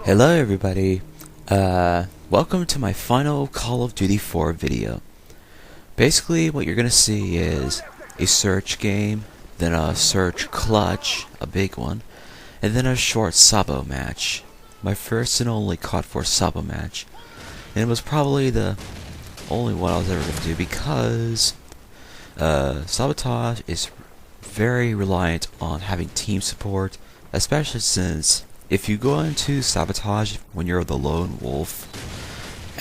Hello everybody, welcome to my final Call of Duty 4 video. Basically what you're gonna see is a search game, then a search clutch, a big one, and then a short Sabo match. My first and only COD 4 Sabo match. And it was probably the only one I was ever gonna do because Sabotage is very reliant on having team support, especially since if you go into Sabotage when you're the lone wolf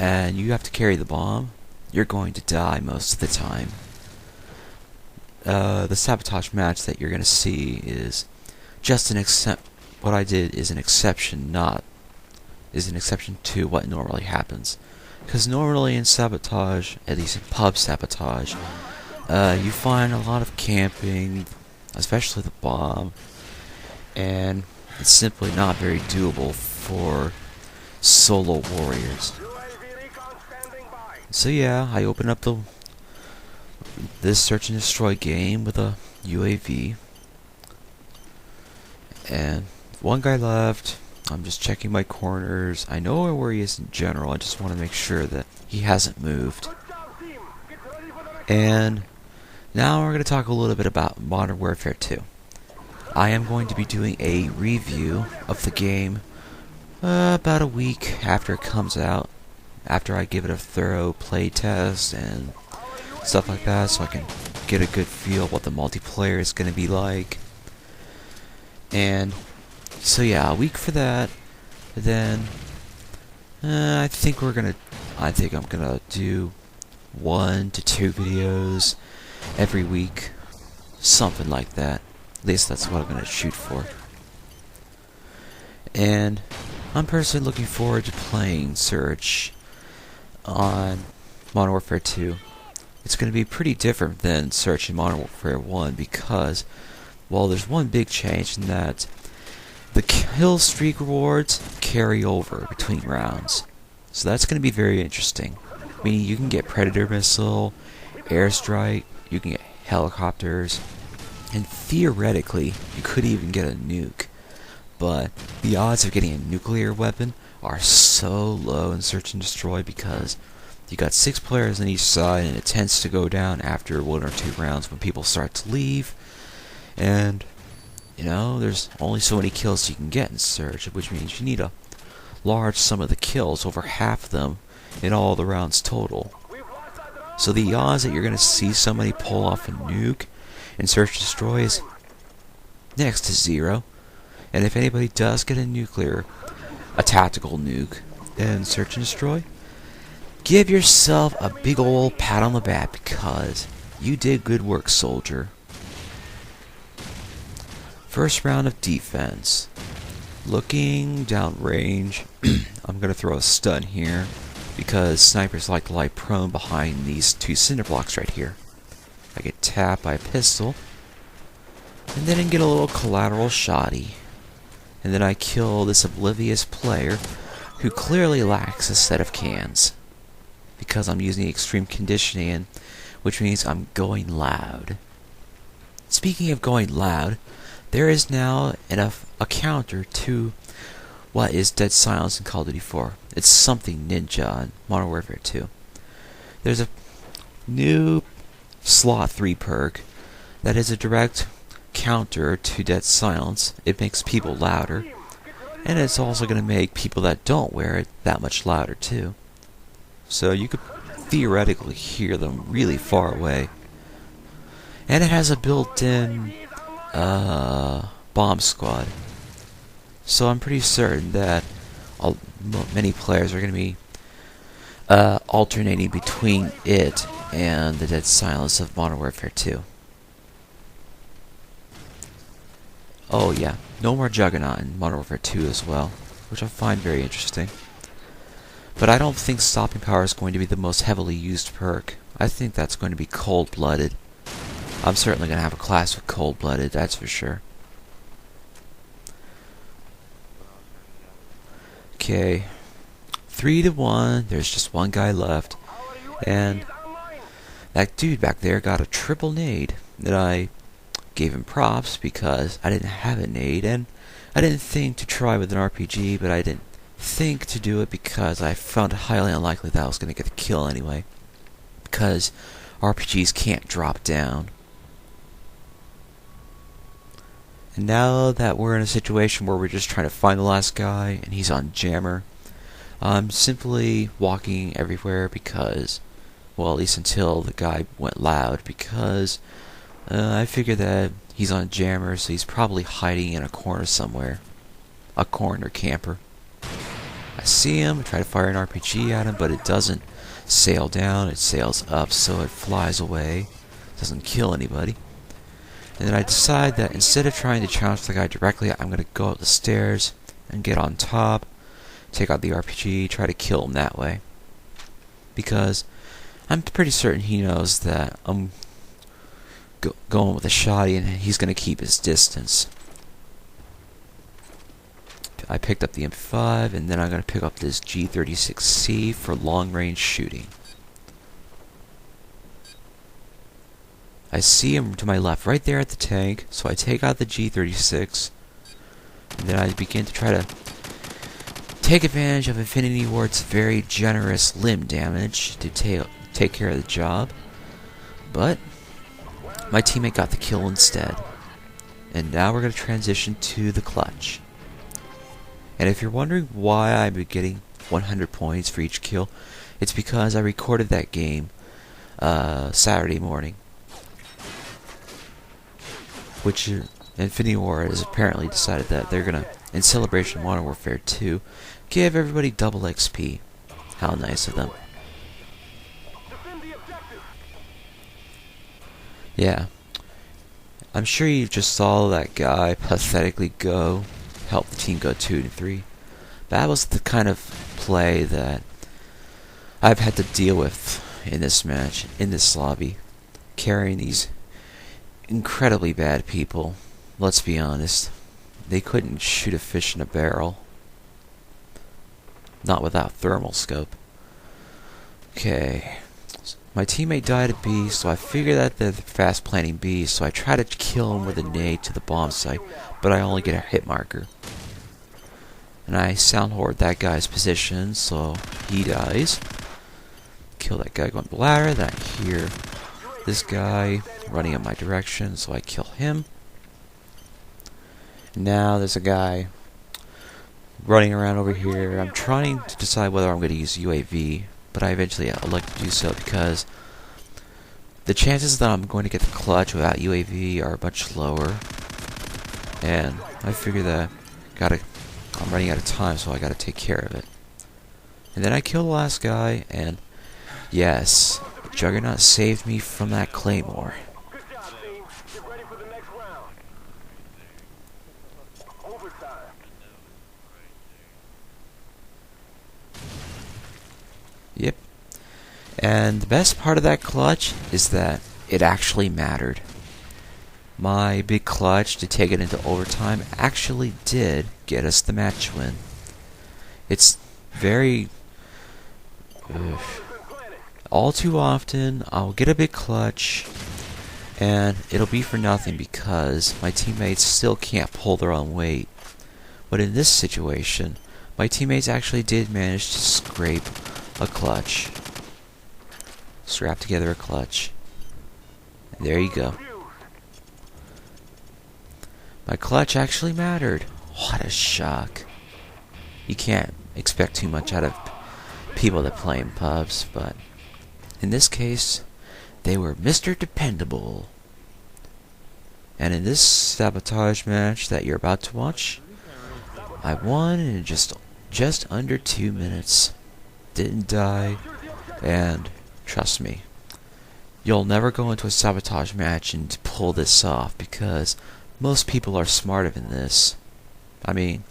and you have to carry the bomb, you're going to die most of the time. The Sabotage match that you're going to see is just an what I did is an exception, to what normally happens. Because normally in Sabotage, at least in pub Sabotage, you find a lot of camping, especially the bomb, and it's simply not very doable for solo warriors. So yeah, I open up this search and destroy game with a UAV, and one guy left. I'm just checking my corners. I know where he is in general. I just want to make sure that he hasn't moved. And now we're going to talk a little bit about Modern Warfare 2. I am going to be doing a review of the game about a week after it comes out, after I give it a thorough play test and stuff like that, so I can get a good feel of what the multiplayer is going to be like. And so yeah, a week for that. Then I think I'm gonna do 1 to 2 videos every week, something like that. At least that's what I'm going to shoot for. And I'm personally looking forward to playing Search on Modern Warfare 2. It's going to be pretty different than Search in Modern Warfare 1 because, well, there's one big change in that the kill streak rewards carry over between rounds. So that's going to be very interesting. Meaning you can get Predator Missile, Airstrike, you can get helicopters, and theoretically, you could even get a nuke. But the odds of getting a nuclear weapon are so low in Search and Destroy because you got 6 players on each side, and it tends to go down after 1 or 2 rounds when people start to leave. And, you know, there's only so many kills you can get in Search, which means you need a large sum of the kills, over half of them, in all the rounds total. So the odds that you're going to see somebody pull off a nuke in Search and Destroy is next to 0. And if anybody does get a tactical nuke in Search and Destroy, give yourself a big old pat on the back because you did good work, soldier. First round of defense. Looking downrange, I'm going to throw a stun here because snipers like to lie prone behind these 2 cinder blocks right here. I get tapped by a pistol, and then I get a little collateral shotty, and then I kill this oblivious player who clearly lacks a set of cans because I'm using extreme conditioning, which means I'm going loud. Speaking of going loud, there is now a counter to what is dead silence in Call of Duty 4. It's something ninja in Modern Warfare 2. There's a new Slot 3 perk that is a direct counter to dead silence. It makes people louder, and it's also going to make people that don't wear it that much louder too. So you could theoretically hear them really far away. And it has a built-in bomb squad. So I'm pretty certain that many players are going to be alternating between it and the dead silence of Modern Warfare 2. Oh yeah, no more Juggernaut in Modern Warfare 2 as well, which I find very interesting. But I don't think Stopping Power is going to be the most heavily used perk. I think that's going to be Cold-Blooded. I'm certainly going to have a class with Cold-Blooded, that's for sure. Okay, 3 to 1, there's just one guy left, and that dude back there got a triple nade, and I gave him props because I didn't have a nade, and I didn't think to try with an RPG, but I didn't think to do it because I found it highly unlikely that I was going to get the kill anyway. Because RPGs can't drop down. And now that we're in a situation where we're just trying to find the last guy and he's on jammer, I'm simply walking everywhere because, well, at least until the guy went loud, because I figure that he's on jammer, so he's probably hiding in a corner somewhere. A corner camper. I see him, try to fire an RPG at him, but it doesn't sail down, it sails up, so it flies away. Doesn't kill anybody. And then I decide that instead of trying to challenge the guy directly, I'm going to go up the stairs and get on top, take out the RPG, try to kill him that way. Because I'm pretty certain he knows that I'm going with a shotty and he's going to keep his distance. I picked up the MP5 and then I'm going to pick up this G36C for long range shooting. I see him to my left, right there at the tank, so I take out the G36, and then I begin to try to take advantage of Infinity Ward's very generous limb damage to take care of the job, but my teammate got the kill instead. And now we're going to transition to the clutch. And if you're wondering why I'm getting 100 points for each kill, it's because I recorded that game Saturday morning. Which Infinity Ward has apparently decided that they're gonna, in celebration of Modern Warfare 2, give everybody double XP. How nice of them. Yeah. I'm sure you just saw that guy pathetically help the team go 2-3. That was the kind of play that I've had to deal with in this match, in this lobby. Carrying these incredibly bad people. Let's be honest. They couldn't shoot a fish in a barrel. Not without thermal scope. Okay. My teammate died at B, so I figure that they're fast planting B, so I try to kill him with a nade to the bomb site, but I only get a hit marker. And I soundboard that guy's position, so he dies. Kill that guy going up the ladder, then I hear this guy running in my direction, so I kill him. Now there's a guy running around over here. I'm trying to decide whether I'm going to use UAV, but I eventually elect to do so because the chances that I'm going to get the clutch without UAV are much lower. And I figure that I'm running out of time, so I gotta take care of it. And then I kill the last guy, and yes, Juggernaut saved me from that claymore. Yep. And the best part of that clutch is that it actually mattered. My big clutch to take it into overtime actually did get us the match win. It's very... all too often, I'll get a big clutch, and it'll be for nothing because my teammates still can't pull their own weight. But in this situation, my teammates actually did manage to scrape a clutch. Strap together a clutch. And there you go. My clutch actually mattered. What a shock. You can't expect too much out of people that play in pubs, but in this case, they were Mr. Dependable. And in this Sabotage match that you're about to watch, I won in just under 2 minutes. Didn't die, and trust me, you'll never go into a Sabotage match and pull this off because most people are smarter than this. I mean,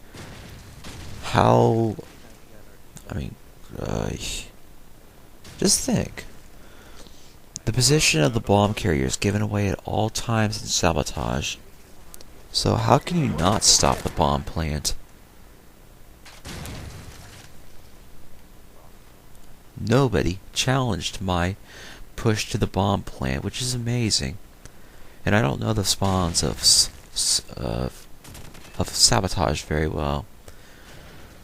just think. The position of the bomb carrier is given away at all times in Sabotage. So how can you not stop the bomb plant? Nobody challenged my push to the bomb plant, which is amazing. And I don't know the spawns of Sabotage very well.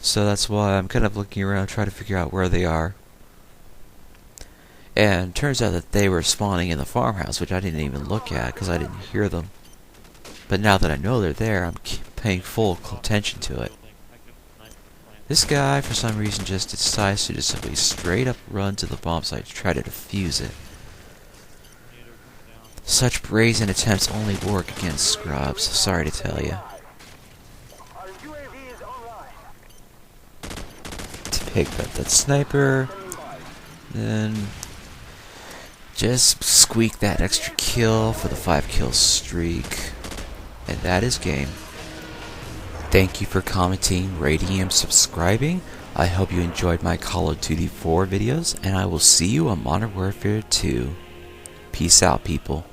So that's why I'm kind of looking around trying to figure out where they are. And turns out that they were spawning in the farmhouse, which I didn't even look at because I didn't hear them. But now that I know they're there, I'm paying full attention to it. This guy, for some reason, just decides to just simply straight up run to the bomb site to try to defuse it. Such brazen attempts only work against scrubs, sorry to tell you. To pick up that sniper, then just squeak that extra kill for the 5-kill streak. And that is game. Thank you for commenting, rating, and subscribing. I hope you enjoyed my Call of Duty 4 videos, and I will see you on Modern Warfare 2. Peace out, people.